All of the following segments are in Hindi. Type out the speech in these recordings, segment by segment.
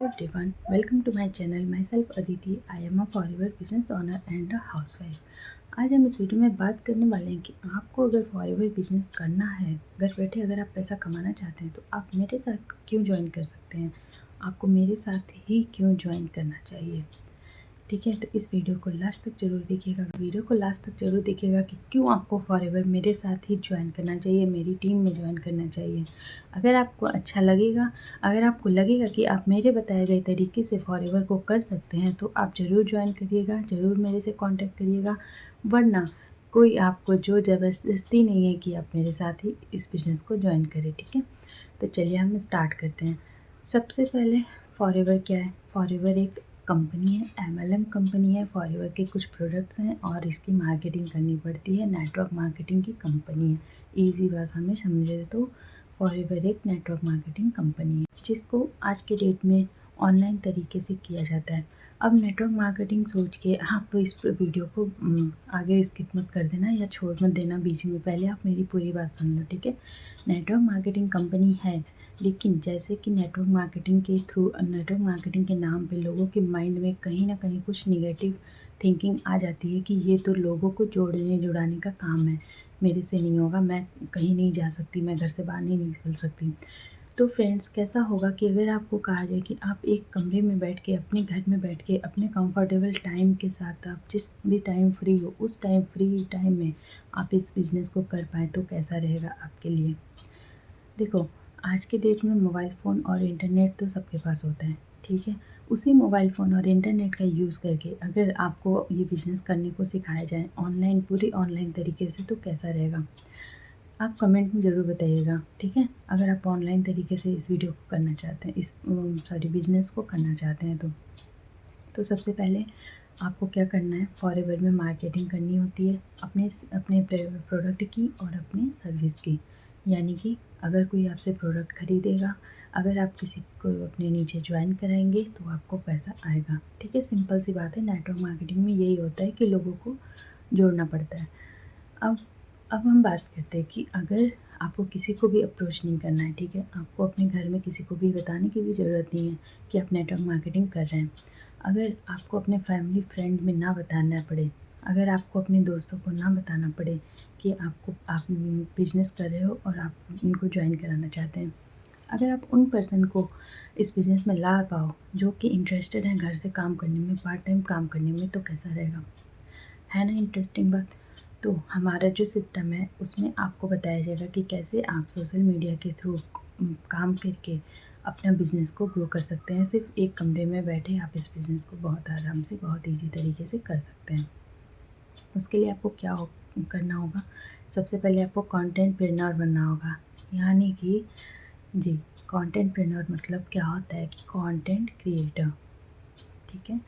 Everyone, welcome to my channel. Myself Aditi. I am a forever business owner and a housewife. आज हम इस वीडियो में बात करने वाले हैं कि आपको अगर फॉरएवर बिजनेस करना है, घर बैठे अगर आप पैसा कमाना चाहते हैं तो आप मेरे साथ क्यों ज्वाइन कर सकते हैं। आपको मेरे साथ ही क्यों ज्वाइन करना चाहिए। ठीक है, तो इस वीडियो को लास्ट तक ज़रूर देखिएगा कि क्यों आपको फॉरएवर मेरे साथ ही ज्वाइन करना चाहिए, मेरी टीम में ज्वाइन करना चाहिए। अगर आपको अच्छा लगेगा, अगर आपको लगेगा कि आप मेरे बताए गए तरीके से फॉरएवर को कर सकते हैं तो आप ज़रूर ज्वाइन करिएगा, ज़रूर मेरे से कॉन्टैक्ट करिएगा। वरना कोई आपको ज़ोर ज़बरदस्ती नहीं है कि आप मेरे साथ ही इस बिज़नेस को ज्वाइन करें। ठीक है, तो चलिए हम स्टार्ट करते हैं। सबसे पहले फॉरएवर क्या है। फॉरएवर एक कंपनी है, एमएलएम कंपनी है। फॉरएवर के कुछ प्रोडक्ट्स हैं और इसकी मार्केटिंग करनी पड़ती है। नेटवर्क मार्केटिंग की कंपनी है। ईजी भाषा में समझे तो फॉरएवर एक नेटवर्क मार्केटिंग कंपनी है जिसको आज के डेट में ऑनलाइन तरीके से किया जाता है। अब नेटवर्क मार्केटिंग सोच के आप इस वीडियो को आगे स्किप मत कर देना या छोड़ मत देना बीच में। पहले आप मेरी पूरी बात सुन लो। ठीक है, नेटवर्क मार्केटिंग कंपनी है, लेकिन जैसे कि नेटवर्क मार्केटिंग के नाम पे लोगों के माइंड में कहीं ना कहीं कुछ निगेटिव थिंकिंग आ जाती है कि ये तो लोगों को जोड़ने जुड़ाने का काम है, मेरे से नहीं होगा, मैं कहीं नहीं जा सकती, मैं घर से बाहर नहीं निकल सकती। तो फ्रेंड्स, कैसा होगा कि अगर आपको कहा जाए कि आप एक कमरे में बैठ के, अपने घर में बैठ के, अपने कंफर्टेबल टाइम के साथ आप जिस भी टाइम फ्री हो उस टाइम फ्री टाइम में आप इस बिज़नेस को कर पाएँ तो कैसा रहेगा आपके लिए। देखो, आज के डेट में मोबाइल फ़ोन और इंटरनेट तो सबके पास होता है। ठीक है, उसी मोबाइल फ़ोन और इंटरनेट का यूज़ करके अगर आपको ये बिज़नेस करने को सिखाया जाए ऑनलाइन, पूरी ऑनलाइन तरीके से, तो कैसा रहेगा। आप कमेंट में ज़रूर बताइएगा। ठीक है, अगर आप ऑनलाइन तरीके से इस वीडियो को करना चाहते हैं, इस बिज़नेस को करना चाहते हैं तो सबसे पहले आपको क्या करना है, फॉरएवर में मार्केटिंग करनी होती है अपने प्रोडक्ट की और अपनी सर्विस की। यानी कि अगर कोई आपसे प्रोडक्ट खरीदेगा, अगर आप किसी को अपने नीचे ज्वाइन कराएंगे तो आपको पैसा आएगा। ठीक है, सिंपल सी बात है। नेटवर्क मार्केटिंग में यही होता है कि लोगों को जोड़ना पड़ता है। अब अब हम बात करते हैं कि अगर आपको किसी को भी अप्रोच नहीं करना है, ठीक है, आपको अपने घर में किसी को भी बताने की भी ज़रूरत नहीं है कि आप नेटवर्क मार्केटिंग कर रहे हैं। अगर आपको अपने फैमिली फ्रेंड में ना बताना पड़े, अगर आपको अपने दोस्तों को ना बताना पड़े कि आप बिज़नेस कर रहे हो और आप उनको ज्वाइन कराना चाहते हैं, अगर आप उन पर्सन को इस बिज़नेस में ला पाओ जो कि इंटरेस्टेड हैं घर से काम करने में, पार्ट टाइम काम करने में, तो कैसा रहेगा। है ना इंटरेस्टिंग बात। तो हमारा जो सिस्टम है उसमें आपको बताया जाएगा कि कैसे आप सोशल मीडिया के थ्रू काम करके अपना बिज़नेस को ग्रो कर सकते हैं। सिर्फ एक कमरे में बैठे आप इस बिज़नेस को बहुत आराम से, बहुत ईजी तरीके से कर सकते हैं। उसके लिए आपको करना होगा, सबसे पहले आपको कंटेंट प्रेन्योर बनना होगा। यानी कि जी, कंटेंट प्रेन्योर मतलब क्या होता है कि कंटेंट क्रिएटर। ठीक है,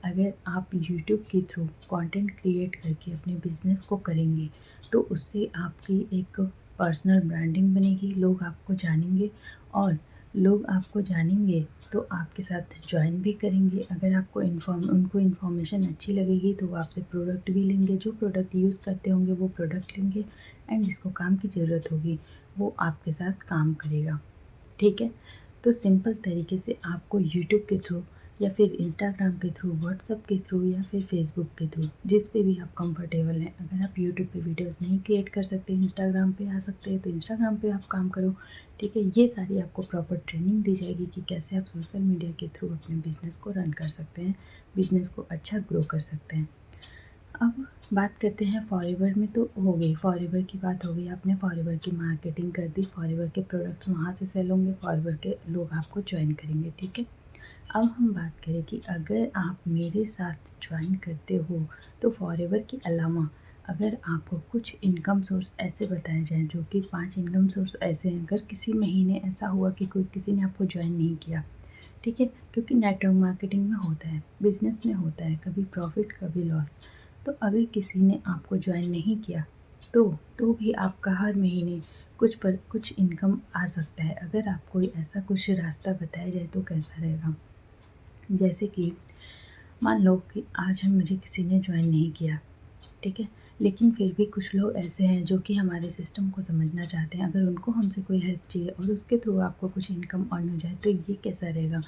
अगर आप यूट्यूब के थ्रू कंटेंट क्रिएट करके अपने बिज़नेस को करेंगे तो उससे आपकी एक पर्सनल ब्रांडिंग बनेगी, लोग आपको जानेंगे और लोग आपको जानेंगे तो आपके साथ ज्वाइन भी करेंगे। अगर आपको उनको इन्फॉर्मेशन अच्छी लगेगी तो वो आपसे प्रोडक्ट भी लेंगे, जो प्रोडक्ट यूज़ करते होंगे वो प्रोडक्ट लेंगे एंड जिसको काम की ज़रूरत होगी वो आपके साथ काम करेगा। ठीक है, तो सिंपल तरीके से आपको यूट्यूब के थ्रू या फिर इंस्टाग्राम के थ्रू, व्हाट्सएप के थ्रू या फिर फेसबुक के थ्रू, जिस पे भी आप कंफर्टेबल हैं। अगर आप यूट्यूब पे वीडियोस नहीं क्रिएट कर सकते, इंस्टाग्राम पे आ सकते हैं तो इंस्टाग्राम पे आप काम करो। ठीक है, ये सारी आपको प्रॉपर ट्रेनिंग दी जाएगी कि कैसे आप सोशल मीडिया के थ्रू अपने बिज़नेस को रन कर सकते हैं, बिज़नेस को अच्छा ग्रो कर सकते हैं। अब बात करते हैं फॉरएवर में, तो हो गई फॉरएवर की बात, हो गई आपने फॉरएवर की मार्केटिंग कर दी, फॉरएवर के प्रोडक्ट्स वहाँ से सेल होंगे, फॉरएवर के लोग आपको ज्वाइन करेंगे। ठीक है, अब हम बात करें कि अगर आप मेरे साथ ज्वाइन करते हो तो फॉरएवर के अलावा अगर आपको कुछ इनकम सोर्स ऐसे बताए जाएँ, जो कि 5 इनकम सोर्स ऐसे हैं, अगर किसी महीने ऐसा हुआ कि कोई किसी ने आपको ज्वाइन नहीं किया, ठीक है, क्योंकि नेटवर्क मार्केटिंग में होता है, बिजनेस में होता है, कभी प्रॉफिट कभी लॉस। तो अगर किसी ने आपको ज्वाइन नहीं किया तो भी आपका हर महीने कुछ इनकम आ सकता है। अगर आपको ऐसा कुछ रास्ता बताया जाए तो कैसा रहेगा। जैसे कि मान लो कि आज हम मुझे किसी ने ज्वाइन नहीं किया, ठीक है, लेकिन फिर भी कुछ लोग ऐसे हैं जो कि हमारे सिस्टम को समझना चाहते हैं। अगर उनको हमसे कोई हेल्प चाहिए और उसके थ्रू आपको कुछ इनकम अर्न हो जाए तो ये कैसा रहेगा।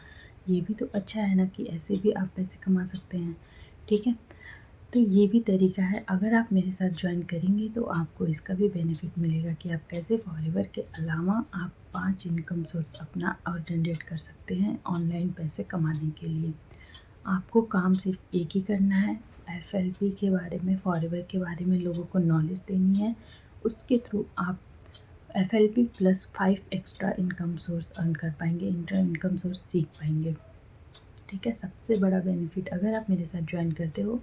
ये भी तो अच्छा है ना कि ऐसे भी आप पैसे कमा सकते हैं, ठीक है। तो ये भी तरीका है, अगर आप मेरे साथ ज्वाइन करेंगे तो आपको इसका भी बेनिफिट मिलेगा कि आप कैसे फॉरएवर के अलावा आप 5 इनकम सोर्स अपना और जनरेट कर सकते हैं ऑनलाइन पैसे कमाने के लिए। आपको काम सिर्फ एक ही करना है, एफएलपी के बारे में, फॉरएवर के बारे में लोगों को नॉलेज देनी है। उसके थ्रू आप FLP plus 5 extra income source earn कर पाएंगे, इंटर इनकम सोर्स सीख पाएंगे, ठीक है। सबसे बड़ा बेनिफिट अगर आप मेरे साथ ज्वाइन करते हो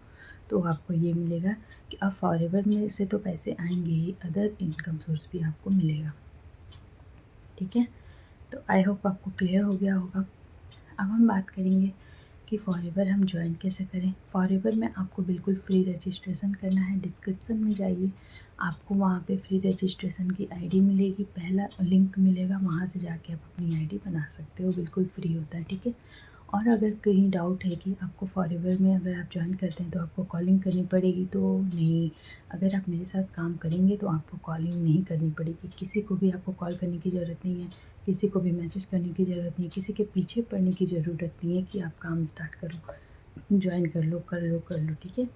तो आपको ये मिलेगा कि अब फॉरएवर में से तो पैसे आएंगे ही, अदर इनकम सोर्स भी आपको मिलेगा, ठीक है। तो आई होप आपको क्लियर हो गया होगा। अब हम बात करेंगे कि फॉरएवर हम ज्वाइन कैसे करें। फॉरएवर में आपको बिल्कुल फ्री रजिस्ट्रेशन करना है। डिस्क्रिप्शन में जाइए, आपको वहाँ पे फ्री रजिस्ट्रेशन की आईडी मिलेगी, पहला लिंक मिलेगा, वहाँ से जाके आप अपनी आईडी बना सकते हो, बिल्कुल फ्री होता है, ठीक है। और अगर कहीं डाउट है कि आपको फॉरएवर में अगर आप ज्वाइन करते हैं तो आपको कॉलिंग करनी पड़ेगी, तो नहीं, अगर आप मेरे साथ काम करेंगे तो आपको कॉलिंग नहीं करनी पड़ेगी, किसी को भी आपको कॉल करने की ज़रूरत नहीं है, किसी को भी मैसेज करने की ज़रूरत नहीं है, किसी के पीछे पड़ने की ज़रूरत नहीं है कि आप काम स्टार्ट करो, ज्वाइन कर लो कर लो कर लो, ठीक है।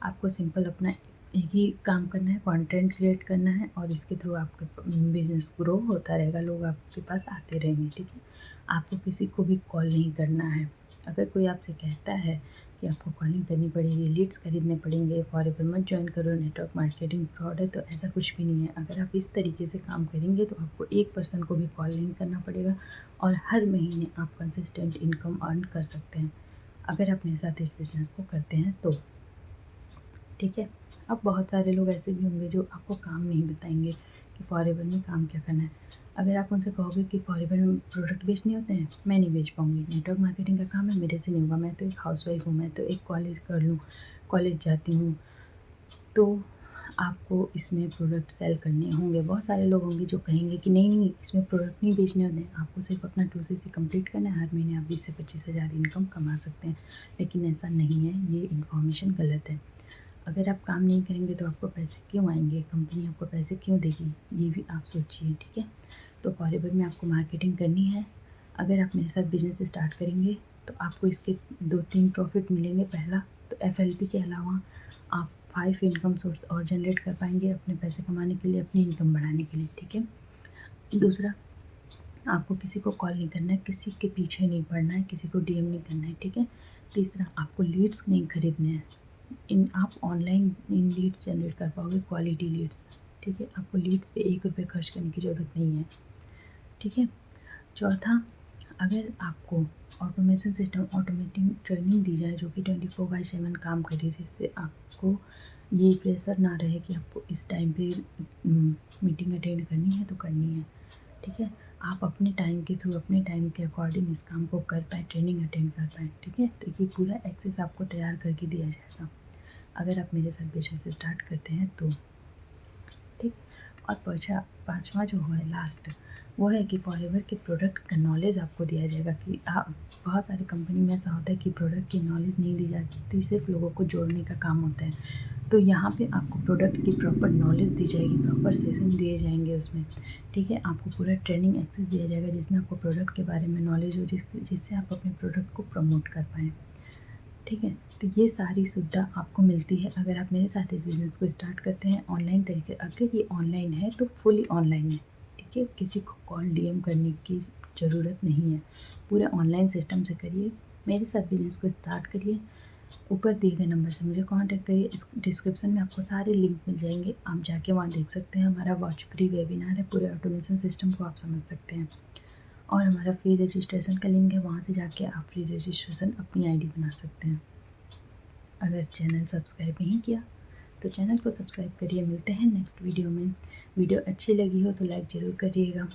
आपको सिंपल अपना एक ही काम करना है, कंटेंट क्रिएट करना है और इसके थ्रू आपका बिजनेस ग्रो होता रहेगा, लोग आपके पास आते रहेंगे, ठीक है। आपको किसी को भी कॉल नहीं करना है। अगर कोई आपसे कहता है कि आपको कॉलिंग करनी पड़ेगी, लीड्स खरीदने पड़ेंगे, फॉरएवर मत ज्वाइन करो, नेटवर्क मार्केटिंग फ्रॉड है, तो ऐसा कुछ भी नहीं है। अगर आप इस तरीके से काम करेंगे तो आपको एक पर्सन को भी कॉल नहीं करना पड़ेगा और हर महीने आप कंसिस्टेंट इनकम अर्न कर सकते हैं अगर आप मेरे साथ इस बिज़नेस को करते हैं तो, ठीक है। अब बहुत सारे लोग ऐसे भी होंगे जो आपको काम नहीं बताएंगे कि फॉरएवर में काम क्या करना है। अगर आप उनसे कहोगे कि फॉरएवर में प्रोडक्ट बेचने होते हैं, मैं नहीं बेच पाऊँगी, नेटवर्क मार्केटिंग का काम है, मेरे से नहीं होगा, मैं तो एक हाउसवाइफ हूँ, मैं तो एक कॉलेज कर लूँ, कॉलेज जाती हूँ, तो आपको इसमें प्रोडक्ट सेल करने होंगे। बहुत सारे लोग होंगे जो कहेंगे कि नहीं नहीं, इसमें प्रोडक्ट नहीं बेचने होते हैं, आपको सिर्फ अपना 2CC कंप्लीट करना है, हर महीने आप 20 से 25 हज़ार इनकम कमा सकते हैं। लेकिन ऐसा नहीं है, ये इन्फॉर्मेशन गलत है। अगर आप काम नहीं करेंगे तो आपको पैसे क्यों आएंगे, कंपनी आपको पैसे क्यों देगी, ये भी आप सोचिए, ठीक है। तो फॉरएवर में आपको मार्केटिंग करनी है। अगर आप मेरे साथ बिजनेस स्टार्ट करेंगे तो आपको इसके 2-3 प्रॉफिट मिलेंगे। पहला तो एफएलपी के अलावा आप 5 इनकम सोर्स और जनरेट कर पाएंगे अपने पैसे कमाने के लिए, अपनी इनकम बढ़ाने के लिए, ठीक है। दूसरा, आपको किसी को कॉल नहीं करना है, किसी के पीछे नहीं पड़ना है, किसी को डीएम नहीं करना है, ठीक है। तीसरा, आपको लीड्स नहीं खरीदने हैं, इन आप ऑनलाइन इन लीड्स जनरेट कर पाओगे, क्वालिटी लीड्स, ठीक है। आपको लीड्स पे 1 रुपये खर्च करने की ज़रूरत नहीं है, ठीक है। चौथा, अगर आपको ऑटोमेशन सिस्टम ऑटोमेटिंग ट्रेनिंग दी जाए जो कि 24/7 काम करे, जिससे आपको ये प्रेशर ना रहे कि आपको इस टाइम पे मीटिंग अटेंड करनी है तो करनी है, ठीक है। आप अपने टाइम के थ्रू, अपने टाइम के अकॉर्डिंग इस काम को कर पाएँ, ट्रेनिंग अटेंड कर पाएँ, ठीक है। तो ये पूरा एक्सेस आपको तैयार करके दिया जाएगा अगर आप मेरे साथ बिजनेस स्टार्ट करते हैं तो, ठीक। और पाँचवा जो है लास्ट, वो है कि फॉरएवर के प्रोडक्ट का नॉलेज आपको दिया जाएगा कि आप, बहुत सारी कंपनी में ऐसा होता है कि प्रोडक्ट की नॉलेज नहीं दी जाती, सिर्फ लोगों को जोड़ने का काम होता है। तो यहाँ पे आपको प्रोडक्ट की प्रॉपर नॉलेज दी जाएगी, प्रॉपर सेशन दिए जाएंगे उसमें, ठीक है। आपको पूरा ट्रेनिंग एक्सेस दिया जाएगा जिसमें आपको प्रोडक्ट के बारे में नॉलेज हो, जिससे आप अपने प्रोडक्ट को प्रमोट कर पाएँ, ठीक है। तो ये सारी सुविधा आपको मिलती है अगर आप मेरे साथ इस बिज़नेस को स्टार्ट करते हैं ऑनलाइन तरीके। अगर ये ऑनलाइन है तो फुली ऑनलाइन है, ठीक है, किसी को कॉल डीएम करने की ज़रूरत नहीं है, पूरे ऑनलाइन सिस्टम से करिए, मेरे साथ बिज़नेस को स्टार्ट करिए। ऊपर दिए गए नंबर से मुझे कांटेक्ट करिए, इस डिस्क्रिप्शन में आपको सारे लिंक मिल जाएंगे, आप जाके वहाँ देख सकते हैं। हमारा वॉच फ्री वेबिनार है, पूरे ऑटोमेशन सिस्टम को आप समझ सकते हैं, और हमारा फ्री रजिस्ट्रेशन का लिंक है, वहाँ से जाके आप फ्री रजिस्ट्रेशन अपनी आईडी बना सकते हैं। अगर चैनल सब्सक्राइब नहीं किया तो चैनल को सब्सक्राइब करिए। मिलते हैं नेक्स्ट वीडियो में। वीडियो अच्छी लगी हो तो लाइक ज़रूर करिएगा।